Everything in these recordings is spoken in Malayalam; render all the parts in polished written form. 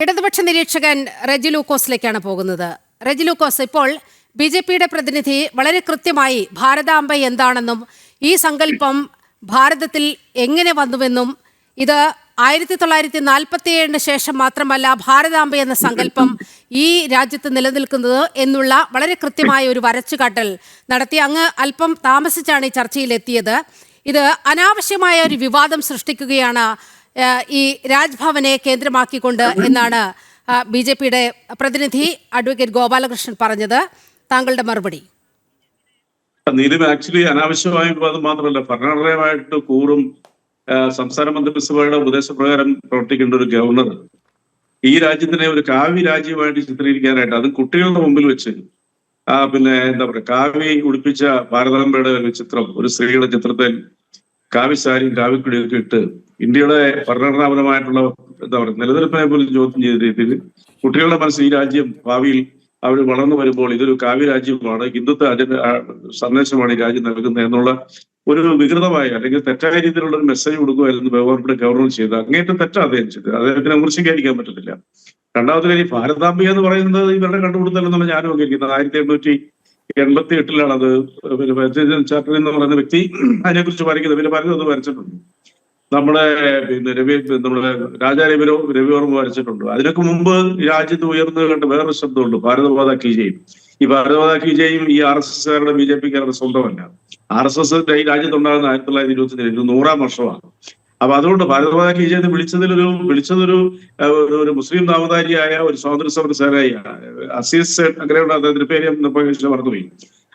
ഇടതുപക്ഷ നിരീക്ഷകൻ റെജി ലൂക്കോസിലേക്കാണ് പോകുന്നത്. റെജി ലൂക്കോസ്, ഇപ്പോൾ BJPയുടെ പ്രതിനിധി വളരെ കൃത്യമായി ഭാരതാംബ എന്താണെന്നും ഈ സങ്കല്പം ഭാരതത്തിൽ എങ്ങനെ വന്നുവെന്നും ഇത് 1947 ശേഷം മാത്രമല്ല ഭാരതാംബ എന്ന സങ്കല്പം ഈ രാജ്യത്ത് നിലനിൽക്കുന്നത് എന്നുള്ള വളരെ കൃത്യമായ ഒരു വരച്ചുകാട്ടൽ നടത്തി. അങ്ങ് അല്പം താമസിച്ചാണ് ഈ ചർച്ചയിലെത്തിയത്. ഇത് അനാവശ്യമായ ഒരു വിവാദം സൃഷ്ടിക്കുകയാണ് ഈ രാജ്ഭവനെ കേന്ദ്രമാക്കിക്കൊണ്ട് എന്നാണ് BJPയുടെ പ്രതിനിധി അഡ്വക്കേറ്റ് ഗോപാലകൃഷ്ണൻ പറഞ്ഞത്. താങ്കളുടെ മറുപടി? ആക്ച്വലി അനാവശ്യമായ വിവാദം മാത്രമല്ല, ഭരണഘടനയുമായിട്ട് കൂറും സംസ്ഥാന മന്ത്രിസഭയുടെ ഉപദേശപ്രകാരം പ്രവർത്തിക്കേണ്ട ഒരു ഗവർണർ ഈ രാജ്യത്തിനെ ഒരു കാവ്യ രാജ്യമായിട്ട് ചിത്രീകരിക്കാനായിട്ട്, അതും കുട്ടികളുടെ മുമ്പിൽ വെച്ച് പിന്നെ എന്താ പറയുക, കാവ്യ ഉടുപ്പിച്ച ഭാരതാംബയുടെ ഒരു ചിത്രം, ഒരു സ്ത്രീയുടെ ചിത്രത്തിൽ കാവ്യസാരിയും കാവ്യക്കുടിയൊക്കെ ഇട്ട് ഇന്ത്യയുടെ ഭരണഘടനാപരമായിട്ടുള്ള എന്താ പറയുക നിലനിൽപ്പിനെ പോലും ചോദ്യം ചെയ്ത രീതിയിൽ കുട്ടികളുടെ മനസ്സിൽ ഈ രാജ്യം ഭാവിയിൽ അവർ വളർന്നു വരുമ്പോൾ ഇതൊരു കാവ്യ രാജ്യമാണ്, ഹിന്ദുത്വ സന്ദേശമാണ് ഈ രാജ്യം നൽകുന്നത് എന്നുള്ള ഒരു വികൃതമായ അല്ലെങ്കിൽ തെറ്റായ രീതിയിലുള്ള ഒരു മെസ്സേജ് കൊടുക്കുകയായിരുന്നു ബഹുമാനപ്പെട്ട ഗവർണർ ചെയ്ത്. അങ്ങേറ്റം തെറ്റാ അദ്ദേഹം ചെയ്തത്. അദ്ദേഹത്തിന് വിമർശിക്കാതിരിക്കാൻ പറ്റത്തില്ല. രണ്ടാമത്തെ കാര്യം, ഭാരതാംബ എന്ന് പറയുന്നത് ഇവരുടെ കണ്ടുപിടുത്തല്ലെന്നുള്ള ഞാനും അംഗീകരിക്കുന്നത്. 1888 അത് ചാറ്റർ എന്ന് പറയുന്ന വ്യക്തി അതിനെക്കുറിച്ച് വരയ്ക്കുന്നത്. പിന്നെ പറഞ്ഞത് വരച്ചിട്ടുണ്ട് നമ്മുടെ നമ്മുടെ രാജാ രവിവർമ്മ വരച്ചിട്ടുണ്ട്. അതിനൊക്കെ മുമ്പ് രാജ്യത്ത് ഉയർന്നു കണ്ട് വേറൊരു ശബ്ദമുണ്ട്, ഭാരതമാതാ കീ ജയ്. ഈ ഭാരതമാതാ കീ ജയും ഈ RSSകാരുടെ BJPക്കാരുടെ സ്വന്തമല്ല. RSS ഈ രാജ്യത്തുണ്ടാകുന്ന 1927 100-ാം വർഷമാണ്. അപ്പൊ അതുകൊണ്ട് ഭാരതമാതാ കീ ജയ് വിളിച്ചതൊരു മുസ്ലിം നാമധാരിയായ ഒരു സ്വാതന്ത്ര്യ സമരസേനായി അസീസ് അങ്ങനെയുള്ള അദ്ദേഹത്തിന്റെ പേര് മറന്നുപോയി.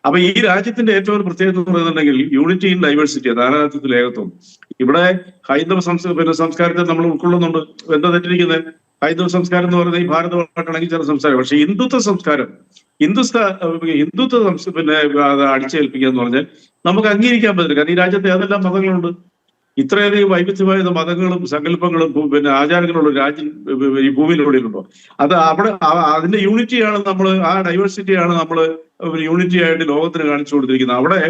അപ്പൊ ഈ രാജ്യത്തിന്റെ ഏറ്റവും ഒരു പ്രത്യേകത എന്ന് പറയുന്നുണ്ടെങ്കിൽ യൂണിറ്റി ഇൻ ഡൈവേഴ്സിറ്റി, നാനാത്വത്തിൽ ഏകത്വം. ഇവിടെ ഹൈന്ദവ സംസ്കാരത്തെ നമ്മൾ ഉൾക്കൊള്ളുന്നുണ്ട്. എന്താ തെറ്റിരിക്കുന്നത്? ഹൈന്ദവ സംസ്കാരം എന്ന് പറയുന്നത് ഈ ഭാരതമായിട്ടാണെങ്കിൽ ചില സംസ്കാരം, പക്ഷെ ഹിന്ദുത്വ സംസ്കാരം ഹിന്ദുത്വ പിന്നെ അടിച്ചേൽപ്പിക്കുക എന്ന് പറഞ്ഞാൽ നമുക്ക് അംഗീകരിക്കാൻ പറ്റില്ല. കാരണം ഈ രാജ്യത്തെ ഏതെല്ലാം മതങ്ങളുണ്ട്, ഇത്രയധികം വൈവിധ്യമായ മതങ്ങളും സങ്കല്പങ്ങളും പിന്നെ ആചാരങ്ങളുള്ള രാജ്യം ഈ ഭൂമിയിലുള്ളതുണ്ടോ? അത് അവിടെ അതിന്റെ യൂണിറ്റിയാണ് നമ്മൾ, ആ ഡൈവേഴ്സിറ്റിയാണ് നമ്മൾ യൂണിറ്റി ആയിട്ട് ലോകത്തിന് കാണിച്ചു കൊടുത്തിരിക്കുന്നത്. അവിടെ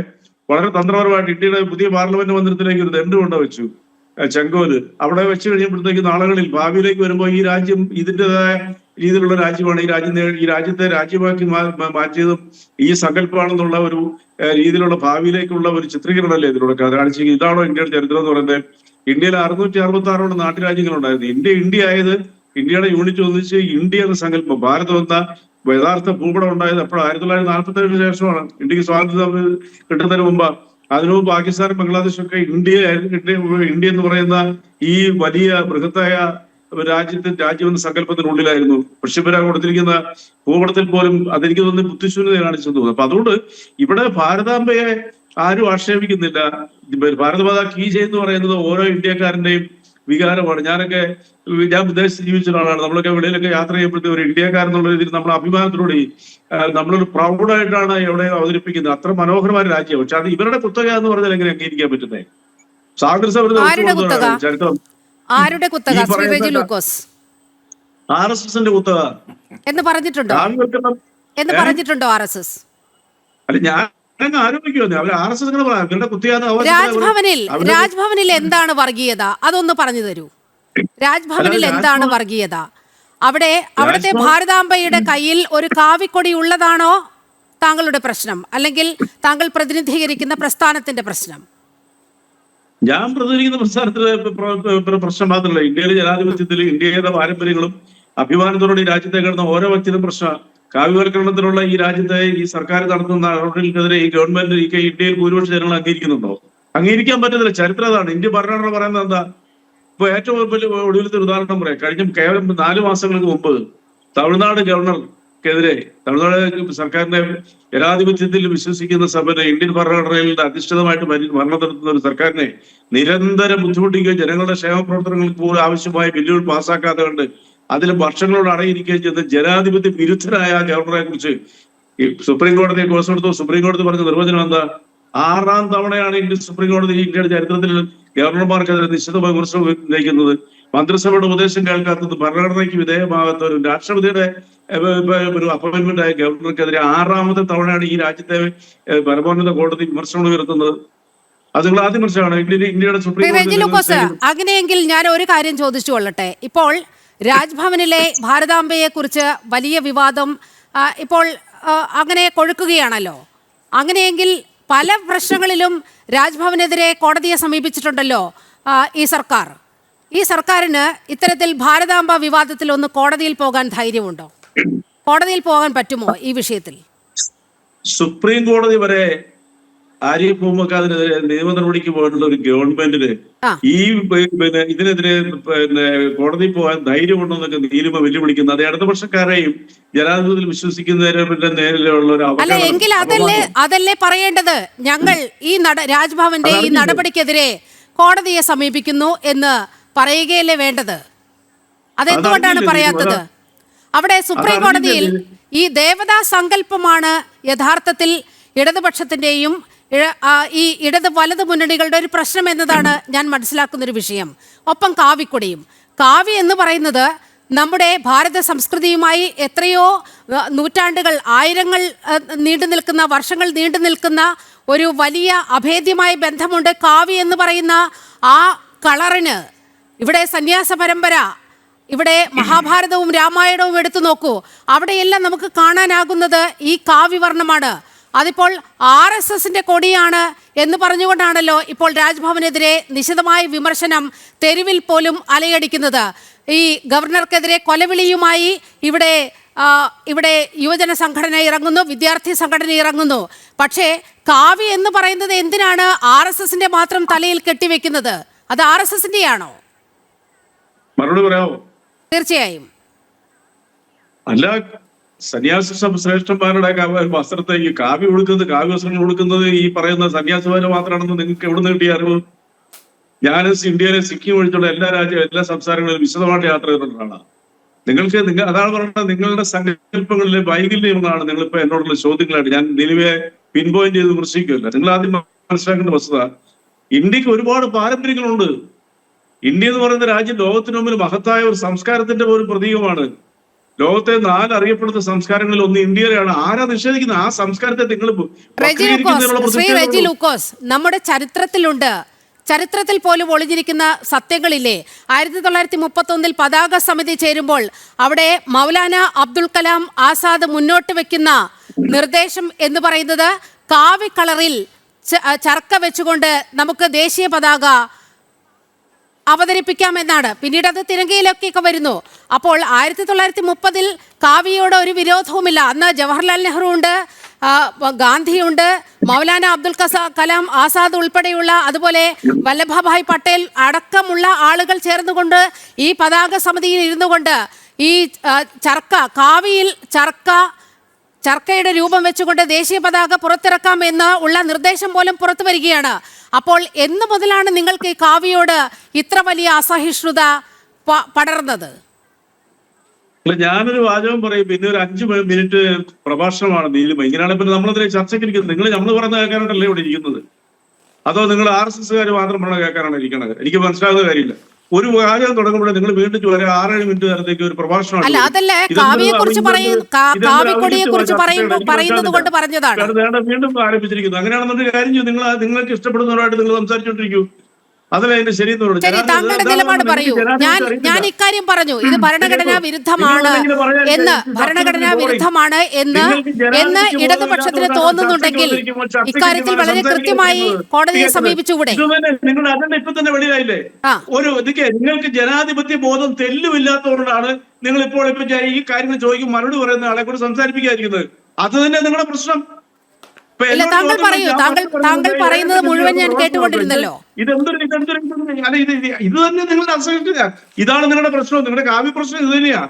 വളരെ തന്ത്രപരമായിട്ട് ഇന്ത്യയുടെ പുതിയ പാർലമെന്റ് മന്ദിരത്തിലേക്ക് ഒരു ദണ്ട് കൊണ്ടു വെച്ചു, ചെങ്കോല്. അവിടെ വെച്ച് കഴിഞ്ഞപ്പോഴത്തേക്ക് നാളുകളിൽ ഭാവിയിലേക്ക് വരുമ്പോൾ ഈ രാജ്യം ഇതിൻ്റെതായ രീതിയിലുള്ള രാജ്യമാണ്. ഈ രാജ്യത്തെ രാജ്യമാക്കി മാറ്റിയതും ഈ സങ്കല്പമാണെന്നുള്ള ഒരു രീതിയിലുള്ള ഭാവിയിലേക്കുള്ള ഒരു ചിത്രീകരണമല്ലേ ഇതിലൂടെ കാണിച്ചിരിക്കുന്നത്. ഇതാണോ ഇന്ത്യയുടെ ചരിത്രം എന്ന് പറയുന്നത്? ഇന്ത്യയിൽ 666 നാട്ടുരാജ്യങ്ങളുണ്ടായിരുന്നു. ഇന്ത്യ ആയത്, ഇന്ത്യയുടെ യൂണിറ്റ് ഒന്നിച്ച് ഇന്ത്യ എന്ന സങ്കല്പം, ഭാരതം എന്ന യഥാർത്ഥ ഭൂപടം ഉണ്ടായത് അപ്പോൾ 1947 ശേഷമാണ്. ഇന്ത്യക്ക് സ്വാതന്ത്ര്യം കിട്ടുന്നതിന് മുമ്പ്. അതിനു മുമ്പ് പാകിസ്ഥാനും ബംഗ്ലാദേശും ഒക്കെ ഇന്ത്യ എന്ന് പറയുന്ന ഈ വലിയ ബൃഹത്തായ രാജ്യം എന്ന സങ്കല്പത്തിനുള്ളിലായിരുന്നു. പൃഥ്വിരാജ് കൊടുത്തിരിക്കുന്ന ഭൂപടത്തിൽ പോലും അതെനിക്ക് തോന്നുന്നു ബുദ്ധിശൂന്യത കാണിച്ചു തോന്നുന്നു. അപ്പൊ അതുകൊണ്ട് ഇവിടെ ഭാരതാംബയെ ആരും ആക്ഷേപിക്കുന്നില്ല. ഭാരതമാതാ കീ ജയ് എന്ന് പറയുന്നത് ഓരോ ഇന്ത്യക്കാരന്റെയും വികാരമാണ്. ഞാൻ വിദേശത്ത് ജീവിച്ച ഒരാളാണ്. നമ്മളൊക്കെ വെളിയിലൊക്കെ യാത്ര ചെയ്യുമ്പോഴത്തെ ഒരു ഇന്ത്യക്കാരെന്നുള്ള രീതിയിൽ നമ്മൾ അഭിമാനത്തിലൂടെ നമ്മളൊരു പ്രൗഡായിട്ടാണ് എവിടെ അവതരിപ്പിക്കുന്നത്. അത്ര മനോഹരമായ രാജ്യം. പക്ഷെ അത് ഇവരുടെ കുത്തക എന്ന് പറഞ്ഞാൽ എങ്ങനെ അംഗീകരിക്കാൻ പറ്റുന്നേ? ചരിത്രം RSSന്റെ കുത്തക എന്ന് പറഞ്ഞിട്ടുണ്ടോ? RSS അല്ല, ഞാൻ ആരോപിക്കുമോ? അവർ RSS ഇവരുടെ കുത്തിയാന്ന്. രാജ്ഭവനിൽ എന്താണ് വർഗീയത? അതൊന്ന് പറഞ്ഞു തരൂ. രാജ്ഭവനിൽ എന്താണ് വർഗീയത? അവിടുത്തെ ഭാരതാംബയുടെ കയ്യിൽ ഒരു കാവിക്കൊടി ഉള്ളതാണോ താങ്കളുടെ പ്രശ്നം, അല്ലെങ്കിൽ താങ്കൾ പ്രതിനിധീകരിക്കുന്ന പ്രസ്ഥാനത്തിന്റെ പ്രശ്നം? ഞാൻ പ്രതിനിധിക്കുന്ന പ്രസ്ഥാനത്തിലെ പ്രശ്നം മാത്രമല്ല, ഇന്ത്യയിലെ ജനാധിപത്യത്തിൽ ഇന്ത്യയുടെ പാരമ്പര്യങ്ങളും അഭിമാനത്തോടെ ഈ രാജ്യത്തെ കിടന്ന ഓരോ വ്യക്തിയും പ്രശ്നമാണ്. കാവ്യവൽക്കരണത്തിലുള്ള ഈ രാജ്യത്തെ ഈ സർക്കാർ നടത്തുന്ന നടപടികൾക്കെതിരെ ഈ ഗവൺമെന്റ് ഇന്ത്യയിൽ ഭൂരിപക്ഷ ജനങ്ങൾ അംഗീകരിക്കുന്നുണ്ടോ? അംഗീകരിക്കാൻ പറ്റുന്നില്ല. ചരിത്രം അതാണ്. ഇന്ത്യ ഭരണഘടന പറയുന്നത് എന്താ? ഇപ്പൊ ഏറ്റവും വലിയ ഒടുവിലത്തെ ഉദാഹരണം പറയാം. കഴിഞ്ഞ കേവലം 4 മാസങ്ങൾക്ക് മുമ്പ് തമിഴ്നാട് ഗവർണർക്കെതിരെ, തമിഴ്നാട് സർക്കാരിന്റെ ജനാധിപത്യത്തിൽ വിശ്വസിക്കുന്ന സഭനെ, ഇന്ത്യൻ ഭരണഘടനയിൽ അധിഷ്ഠിതമായിട്ട് ഭരണം നടത്തുന്ന ഒരു സർക്കാരിനെ നിരന്തരം ബുദ്ധിമുട്ടിക്കുകയും ജനങ്ങളുടെ ക്ഷേമ പ്രവർത്തനങ്ങൾക്ക് പോലും ആവശ്യമായ ബില്ലുകൾ പാസ്സാക്കാതെ കണ്ട് അതിൽ വർഷങ്ങളോട് അടയിരിക്കുകയും ചെയ്ത ജനാധിപത്യ വിരുദ്ധനായ ഗവർണറെ കുറിച്ച് സുപ്രീം കോടതിയെ കേസ് കൊടുത്തു. സുപ്രീം കോടതി പറഞ്ഞ നിർവചനം എന്താ? 6ാം തവണയാണ് സുപ്രീം കോടതി ഇന്ത്യയുടെ ചരിത്രത്തിൽ ഗവർണർമാർക്കെതിരെ നിശ്ചിതമായ വിമർശനം ഉന്നയിക്കുന്നത്. മന്ത്രിസഭയുടെ ഉപദേശം കേൾക്കാത്തത്, ഭരണഘടനയ്ക്ക് വിധേയമാകാത്ത ഒരു രാഷ്ട്രപതിയുടെ ഒരു അപ്പോയിന്റ്മെന്റ് ആയ ഗവർണർക്കെതിരെ 6ാമത്തെ തവണയാണ് ഈ രാജ്യത്തെ പരമോന്നത കോടതി വിമർശനം ഉയർത്തുന്നത്. അത് ആദ്യം വിമർശനമാണ് ഇന്ത്യയുടെ സുപ്രീം കോടതി. അങ്ങനെയെങ്കിൽ ഞാൻ ഒരു കാര്യം ചോദിച്ചു കൊള്ളട്ടെ. ഇപ്പോൾ രാജ്ഭവനിലെ ഭാരതാംബയെക്കുറിച്ച് വലിയ വിവാദം ഇപ്പോൾ അങ്ങനെ കൊഴുക്കുകയാണല്ലോ. അങ്ങനെയെങ്കിൽ പല പ്രശ്നങ്ങളിലും രാജ്ഭവനെതിരെ കോടതിയെ സമീപിച്ചിട്ടുണ്ടല്ലോ ഈ സർക്കാരിന് ഇത്തരത്തിൽ ഭാരതാംബ വിവാദത്തിൽ ഒന്ന് കോടതിയിൽ പോകാൻ ധൈര്യമുണ്ടോ? കോടതിയിൽ പോകാൻ പറ്റുമോ ഈ വിഷയത്തിൽ? സുപ്രീം കോടതി വരെ ആരിഫ് മുഹമ്മദിനെതിരെ നിയമ നടപടിക്ക് പോയിട്ടുള്ള ഒരു ഗവൺമെന്റിന് ഈ ഇതിനെതിരെ കോടതിയിൽ പോകാൻ ധൈര്യമുണ്ടോന്നൊക്കെ നീലിമ വെല്ലുവിളിക്കുന്നത് അത് ഇടതുപക്ഷക്കാരെയും ജനാധിപത്യത്തിൽ വിശ്വസിക്കുന്നവരുടെ നേരിലുള്ള ഒരു അല്ല എങ്കിൽ അതല്ലേ പറയേണ്ടത്. ഞങ്ങൾ ഈ രാജ്ഭവന്റെ ഈ നടപടിക്കെതിരെ കോടതിയെ സമീപിക്കുന്നു എന്ന് പറയുകയല്ലേ വേണ്ടത്? അതെന്തുകൊണ്ടാണ് പറയാത്തത്? അവിടെ സുപ്രീം കോടതിയിൽ ഈ ദേവദാസ് സങ്കല്പമാണ് യഥാർത്ഥത്തിൽ ഇടതുപക്ഷത്തിന്റെയും ഈ ഇടത് വലത് മുന്നണികളുടെ ഒരു പ്രശ്നം എന്നതാണ് ഞാൻ മനസ്സിലാക്കുന്നൊരു വിഷയം. ഒപ്പം കാവിക്കൊടിയും. കാവി എന്ന് പറയുന്നത് നമ്മുടെ ഭാരത സംസ്കൃതിയുമായി എത്രയോ നൂറ്റാണ്ടുകൾ, ആയിരങ്ങൾ നീണ്ടു നിൽക്കുന്ന, വർഷങ്ങൾ നീണ്ടു നിൽക്കുന്ന ഒരു വലിയ അഭേദ്യമായ ബന്ധമുണ്ട് കാവി എന്ന് പറയുന്ന ആ കളറിന്. ഇവിടെ സന്യാസ പരമ്പര, ഇവിടെ മഹാഭാരതവും രാമായണവും എടുത്തു നോക്കൂ, അവിടെയെല്ലാം നമുക്ക് കാണാനാകുന്നത് ഈ കാവ്യവർണ്ണമാണ്. അതിപ്പോൾ RSSന്റെ കൊടിയാണ് എന്ന് പറഞ്ഞുകൊണ്ടാണല്ലോ ഇപ്പോൾ രാജ്ഭവനെതിരെ നിശിതമായ വിമർശനം തെരുവിൽ പോലും അലയടിക്കുന്നത്. ഈ ഗവർണർക്കെതിരെ കൊലവിളിയുമായി ഇവിടെ യുവജന സംഘടന ഇറങ്ങുന്നു, വിദ്യാർത്ഥി സംഘടന ഇറങ്ങുന്നു. പക്ഷേ കാവി എന്ന് പറയുന്നത് എന്തിനാണ് RSSന്റെ മാത്രം തലയിൽ കെട്ടിവെക്കുന്നത്? അത് RSSന്റെ ആണോ? മറുപടി പറയാമോ? തീർച്ചയായും. അല്ല, സന്യാസ ശ്രേഷ്ഠന്മാരുടെ വസ്ത്രത്തേക്ക് കാവ്യ വസ്ത്രങ്ങൾ കൊടുക്കുന്നത് ഈ പറയുന്ന സന്യാസിമാര് മാത്രമാണെന്ന് നിങ്ങൾക്ക് എവിടെ നിന്ന് കിട്ടിയ അറിവ്? ഞാൻ ഇന്ത്യയിലെ സിക്കിം ഒഴിച്ചുള്ള എല്ലാ സംസ്ഥാനങ്ങളിലും വിശദമായിട്ട് യാത്ര ചെയ്തിട്ടുള്ളതാണ്. അതാണ് പറയുന്നത്, നിങ്ങളുടെ സങ്കല്പങ്ങളിലെ വൈകല്യമാണ് നിങ്ങളിപ്പോ എന്നോടുള്ള ചോദ്യങ്ങളായിട്ട് ഞാൻ നിലവെ പിൻ പോയിന്റ് ചെയ്ത് വിമർശിക്കുകയല്ല. നിങ്ങൾ ആദ്യം മനസ്സിലാക്കേണ്ട വസ്തുത, ഇന്ത്യക്ക് ഒരുപാട് പാരമ്പര്യങ്ങളുണ്ട്. ഇന്ത്യ എന്ന് പറയുന്ന രാജ്യം ലോകത്തിന് മുമ്പിൽ മഹത്തായ ഒരു സംസ്കാരത്തിന്റെ ഒരു പ്രതീകമാണ്. ലോകത്തെ 4 അറിയപ്പെടുന്ന സംസ്കാരങ്ങളിൽ ഒന്ന് ഇന്ത്യയിലാണ്. ആരാ നിഷേധിക്കുന്നത്? ആ സംസ്കാരത്തെ നിങ്ങൾ റെജി ലൂക്കോസ്, നമ്മുടെ ചരിത്രത്തിലുണ്ട്, ചരിത്രത്തിൽ പോലും ഒളിഞ്ഞിരിക്കുന്ന സത്യങ്ങളില്ലേ? 1931 പതാക സമിതി ചേരുമ്പോൾ അവിടെ മൗലാന അബ്ദുൽ കലാം ആസാദ് മുന്നോട്ട് വെക്കുന്ന നിർദ്ദേശം എന്ന് പറയുന്നത് കാവി കളറിൽ ചർക്ക വെച്ചുകൊണ്ട് നമുക്ക് ദേശീയ പതാക അവതരിപ്പിക്കാമെന്നാണ്. പിന്നീട് അത് തിരങ്കയിലൊക്കെ വരുന്നു. അപ്പോൾ 1930 കാവിയോട് ഒരു വിരോധവുമില്ല. അന്ന് ജവഹർലാൽ നെഹ്റു ഉണ്ട്, ഗാന്ധിയുണ്ട്, മൗലാന അബ്ദുൽ കലാം ആസാദ് ഉൾപ്പെടെയുള്ള, അതുപോലെ വല്ലഭഭായ് പട്ടേൽ അടക്കമുള്ള ആളുകൾ ചേർന്നുകൊണ്ട് ഈ പതാക സമിതിയിൽ ഇരുന്നു കൊണ്ട് ഈ കാവിയിൽ ചർക്കയുടെ രൂപം വെച്ചുകൊണ്ട് ദേശീയ പതാക പുറത്തിറക്കാം എന്ന് ഉള്ള നിർദ്ദേശം പോലും പുറത്തു വരികയാണ്. അപ്പോൾ എന്ന് മുതലാണ് നിങ്ങൾക്ക് ഈ കാവ്യയോട് ഇത്ര വലിയ അസഹിഷ്ണുത പടർന്നത്? ഞാനൊരു വാചകം പറയും, പിന്നെ ഒരു 5 മിനിറ്റ് പ്രഭാഷണമാണ് നീലിമ. ഇങ്ങനെയാണ് പിന്നെ നമ്മളതിനെ ചർച്ചയ്ക്ക് ഇരിക്കുന്നത്. നമ്മൾ പറയുന്ന കേൾക്കാനായിട്ടല്ലേ ഇവിടെ ഇരിക്കുന്നത്? അതോ നിങ്ങൾ RSSകാർ മാത്രം പറഞ്ഞ കേൾക്കാനാണ് ഇരിക്കുന്നത്? എനിക്ക് മനസ്സിലാകുന്ന കാര്യമില്ല. ഒരു വാചകം തുടങ്ങുമ്പോഴേ നിങ്ങൾ വീണ്ടും 6-7 മിനിറ്റ് നേരത്തേക്ക് ഒരു പ്രഭാഷണം വീണ്ടും ആരംഭിച്ചിരിക്കുന്നു. അങ്ങനെയാണെന്നൊരു കാര്യം ചെയ്യും, നിങ്ങൾക്ക് ഇഷ്ടപ്പെടുന്നവരായിട്ട് നിങ്ങൾ സംസാരിച്ചോണ്ടിരിക്കൂ. അതല്ല അതിന്റെ ശരി. താങ്കളുടെ നിലപാട് പറയൂ. ഞാൻ ഇക്കാര്യം പറഞ്ഞു, ഇത് ഭരണഘടനാ വിരുദ്ധമാണ് എന്ന് ഇടതുപക്ഷത്തിന് തോന്നുന്നുണ്ടെങ്കിൽ ഇക്കാര്യത്തിൽ വളരെ കൃത്യമായി കോടതിയെ സമീപിച്ചുകൂടെ? നിങ്ങളുടെ അജണ്ട ഇപ്പൊ തന്നെ വെളിയിലായില്ലേ? നിങ്ങൾക്ക് ജനാധിപത്യ ബോധം തെല്ലുമില്ലാത്തതുകൊണ്ടാണ് നിങ്ങൾ ഇപ്പോൾ ഈ കാര്യങ്ങൾ ചോദിക്കും മറുപടി പറയുന്ന ആളെ കൂടെ സംസാരിപ്പിക്കാതിരിക്കുന്നത്. അത് തന്നെ നിങ്ങളുടെ പ്രശ്നം. താങ്കൾ പറയുന്നത് മുഴുവൻ ഞാൻ കേട്ടുകൊണ്ടിരുന്നല്ലോ. ഇത് തന്നെ നിങ്ങളുടെ അസഹിഷ്ണുത. ഇതാണ് നിങ്ങളുടെ പ്രശ്നം. നിങ്ങളുടെ കാവ്യ പ്രശ്നം ഇത് തന്നെയാ.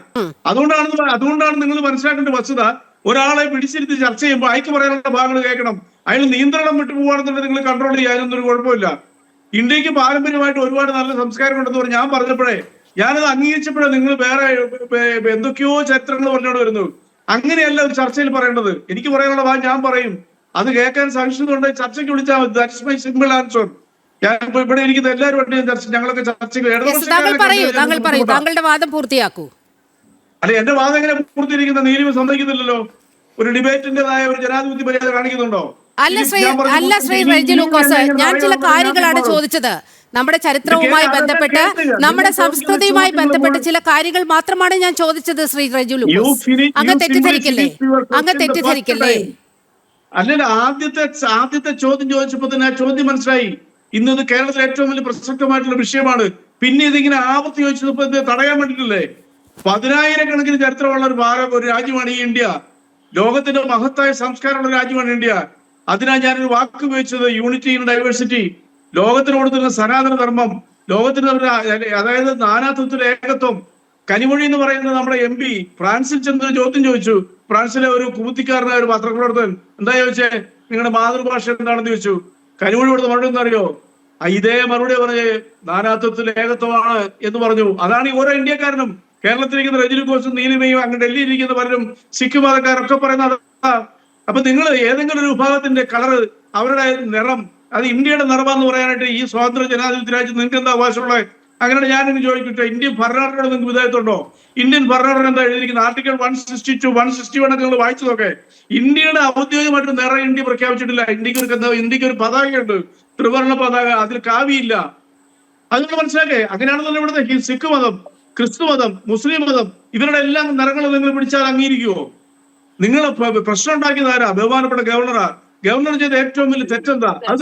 അതുകൊണ്ടാണ് നിങ്ങൾ മനസ്സിലാക്കേണ്ട വസ്തുത, ഒരാളെ പിടിച്ചിരുത്തി ചർച്ച ചെയ്യുമ്പോൾ അയക്ക് പറയാനുള്ള ഭാഗങ്ങൾ കേൾക്കണം. അയാൾ നിയന്ത്രണം വിട്ടു പോവാണെന്നുണ്ടെങ്കിൽ നിങ്ങൾ കൺട്രോൾ ചെയ്യാനൊന്നും ഒരു കുഴപ്പമില്ല. ഇന്ത്യക്ക് പാരമ്പര്യമായിട്ട് ഒരുപാട് നല്ല സംസ്കാരം ഉണ്ടെന്ന് പറഞ്ഞ് ഞാൻ പറഞ്ഞപ്പോഴേ, ഞാനത് അംഗീകരിച്ചപ്പോഴേ നിങ്ങൾ വേറെ എന്തൊക്കെയോ ചരിത്രങ്ങൾ പറഞ്ഞോണ്ട് വരുന്നു. അങ്ങനെയല്ല ഒരു ചർച്ചയിൽ പറയേണ്ടത്. എനിക്ക് പറയാനുള്ള ഭാഗം ഞാൻ പറയും. അത് കേൾക്കാൻ സഹിഷ്ണുണ്ട്, ചർച്ചയ്ക്ക് വിളിച്ചാൽ മതി. That's my simple answer. ഞാനിപ്പോ ഇവിടെ ഇരിക്കുന്ന എല്ലാവരും ഞങ്ങളൊക്കെ ചർച്ചയ്ക്ക് താങ്കളുടെ വാദം പൂർത്തിയാക്കൂ. അല്ലെ, എന്റെ വാദം എങ്ങനെ പൂർത്തീകരിക്കുന്ന നീലിമ സമ്മതിക്കുന്നില്ലല്ലോ. ഒരു ഡിബേറ്റിന്റേതായ ഒരു ജനാധിപത്യ മര്യാദ കാണിക്കുന്നുണ്ടോ? അല്ല ശ്രീ റെജി ലൂക്കോസ്, ഞാൻ ചില കാര്യങ്ങളാണ് ചോദിച്ചത്. നമ്മുടെ ചരിത്രവുമായി ബന്ധപ്പെട്ട്, നമ്മുടെ സംസ്കൃതിയുമായി ബന്ധപ്പെട്ട് ചില കാര്യങ്ങൾ മാത്രമാണ് ഞാൻ ചോദിച്ചത്. ശ്രീ റെജി ലൂക്കോസ്, അങ്ങ് തെറ്റിദ്ധരിക്കല്ലേ? അല്ലല്ല, ആദ്യത്തെ ചോദ്യം ചോദിച്ചപ്പോ തന്നെ ആ ചോദ്യം മനസ്സിലായി. ഇന്നത് കേരളത്തിലെ ഏറ്റവും വലിയ പ്രസക്തമായിട്ടുള്ള വിഷയമാണ്. പിന്നെ ഇതിങ്ങനെ ആവർത്തി ചോദിച്ചപ്പോ ഇത് തടയാൻ വേണ്ടിയിട്ടില്ലേ? 10,000-കണക്കിന് ചരിത്രമുള്ള ഒരു രാജ്യമാണ് ഈ ഇന്ത്യ. ലോകത്തിന്റെ മഹത്തായ സംസ്കാരമുള്ള രാജ്യമാണ് ഇന്ത്യ. അതിനാ ഞാനൊരു വാക്ക് ഉപയോഗിച്ചത്, യൂണിറ്റി ഇൻ ഡൈവേഴ്സിറ്റി. ലോകത്തിന് കൊടുക്കുന്ന സനാതന ധർമ്മം, ലോകത്തിന് അതായത് നാനാത്വത്തിലെ ഏകത്വം. കനിമൊഴി എന്ന് പറയുന്നത് നമ്മുടെ MP ഫ്രാൻസിൽ ചെന്നൊരു ചോദ്യം ചോദിച്ചു. ഫ്രാൻസിലെ ഒരു കൂത്തിക്കാരനായ ഒരു പത്രപ്രവർത്തകൻ എന്താ ചോദിച്ചേ, നിങ്ങളുടെ മാതൃഭാഷ എന്താണെന്ന് ചോദിച്ചു. കനിമൊഴി കൊടുത്ത മറുപടി എന്താ അറിയോ? ഇതേ മറുപടി പറഞ്ഞ് നാനാത്വത്തിലെ ഏകത്വമാണ് എന്ന് പറഞ്ഞു. അതാണ് ഈ ഓരോ ഇന്ത്യക്കാരനും, കേരളത്തിലിരിക്കുന്ന റെജി ലൂക്കോസും നീലിമയും അങ്ങ് ഡൽഹിയിൽ ഇരിക്കുന്ന പലരും സിഖ് മതക്കാരൊക്കെ പറയുന്നത്. അപ്പൊ നിങ്ങൾ ഏതെങ്കിലും ഒരു വിഭാഗത്തിന്റെ കളറ്, അവരുടെ നിറം, അത് ഇന്ത്യയുടെ നിറമാന്ന് പറയാനായിട്ട് ഈ സ്വാതന്ത്ര്യ ജനാധിപത്യ രാജ്യത്ത് നിങ്ങൾക്ക് എന്താ അവകാശമുള്ളത്? അങ്ങനെയാണ് ഞാനിന്ന് ചോദിക്കട്ടെ, ഇന്ത്യൻ ഭരണഘടനയോട് നിങ്ങൾക്ക് വിധേയത്വമുണ്ടോ? ഇന്ത്യൻ ഭരണഘടന എന്താ എഴുതിയിരിക്കുന്നത്? ആർട്ടിക്കിൾ 162, 161 ഒക്കെ നിങ്ങൾ വായിച്ചു നോക്കെ. ഇന്ത്യയുടെ ഔദ്യോഗികമായിട്ട് നിറം ഇന്ത്യ പ്രഖ്യാപിച്ചിട്ടില്ല. ഇന്ത്യക്ക് ഒരു പതാകയുണ്ട്, ത്രിവർണ്ണ പതാക, അതിൽ കാവിയില്ല. അത് നിങ്ങൾ മനസ്സിലാക്കേ. അങ്ങനെയാണെന്ന് ഇവിടുത്തെ സിഖ് മതം, ക്രിസ്തു മതം, മുസ്ലിം മതം, ഇവരുടെ എല്ലാം നിറങ്ങൾ നിങ്ങൾ പിടിച്ചാൽ അംഗീകരിക്കുമോ? നിങ്ങൾ പ്രശ്നം ഉണ്ടാക്കിയത് ആരാ? ബഹുമാനപ്പെട്ട ഗവർണറാ. ഗവർണർ ചെയ്ത ഏറ്റവും വലിയ തെറ്റെന്താ? അത്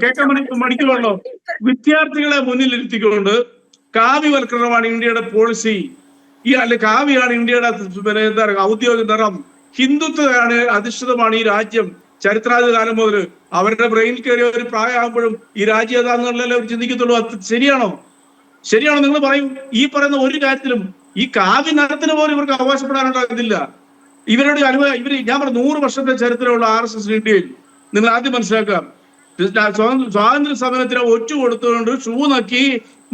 കേൾക്കാൻ മണിക്കുള്ളൂ. വിദ്യാർത്ഥികളെ മുന്നിലിരുത്തിക്കൊണ്ട് കാവ്യവൽക്കരണമാണ് ഇന്ത്യയുടെ പോളിസി. കാവ്യാണ് ഇന്ത്യയുടെ എന്താ പറയുക ഔദ്യോഗിക നിറം. ഹിന്ദുത്വമാണ് അധിഷ്ഠിതമാണ് ഈ രാജ്യം ചരിത്രാതീത കാലം മുതൽ. അവരുടെ ബ്രെയിൻ കയറിയ ഒരു പ്രായമാകുമ്പോഴും ഈ രാജ്യം ഏതാണെന്നുള്ളതല്ലേ അവർ ചിന്തിക്കത്തുള്ളൂ. അത് ശരിയാണോ? നിങ്ങൾ പറയും. ഈ പറയുന്ന ഒരു കാര്യത്തിലും ഈ കാവ്യ നിറത്തിന് പോലും ഇവർക്ക് അവകാശപ്പെടാനുണ്ടാകുന്നില്ല. ഇവരുടെ ഞാൻ പറഞ്ഞ 100 വർഷത്തെ ചരിത്രമുള്ള RSS ഇന്ത്യയിൽ. നിങ്ങൾ ആദ്യം മനസ്സിലാക്കാം, സ്വാതന്ത്ര്യ സമരത്തിന് ഒറ്റ കൊടുത്തുകൊണ്ട് ഷൂ നക്കി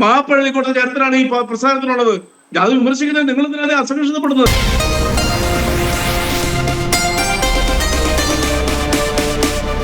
മാപ്പള്ളി കൊടുത്ത ചരിത്രമാണ് ഈ പ്രസ്ഥാനത്തിനുള്ളത്. അത് വിമർശിക്കുന്നത് നിങ്ങൾ എന്തിനാണ് അസഹിഷ്ണുതപ്പെടുന്നത്?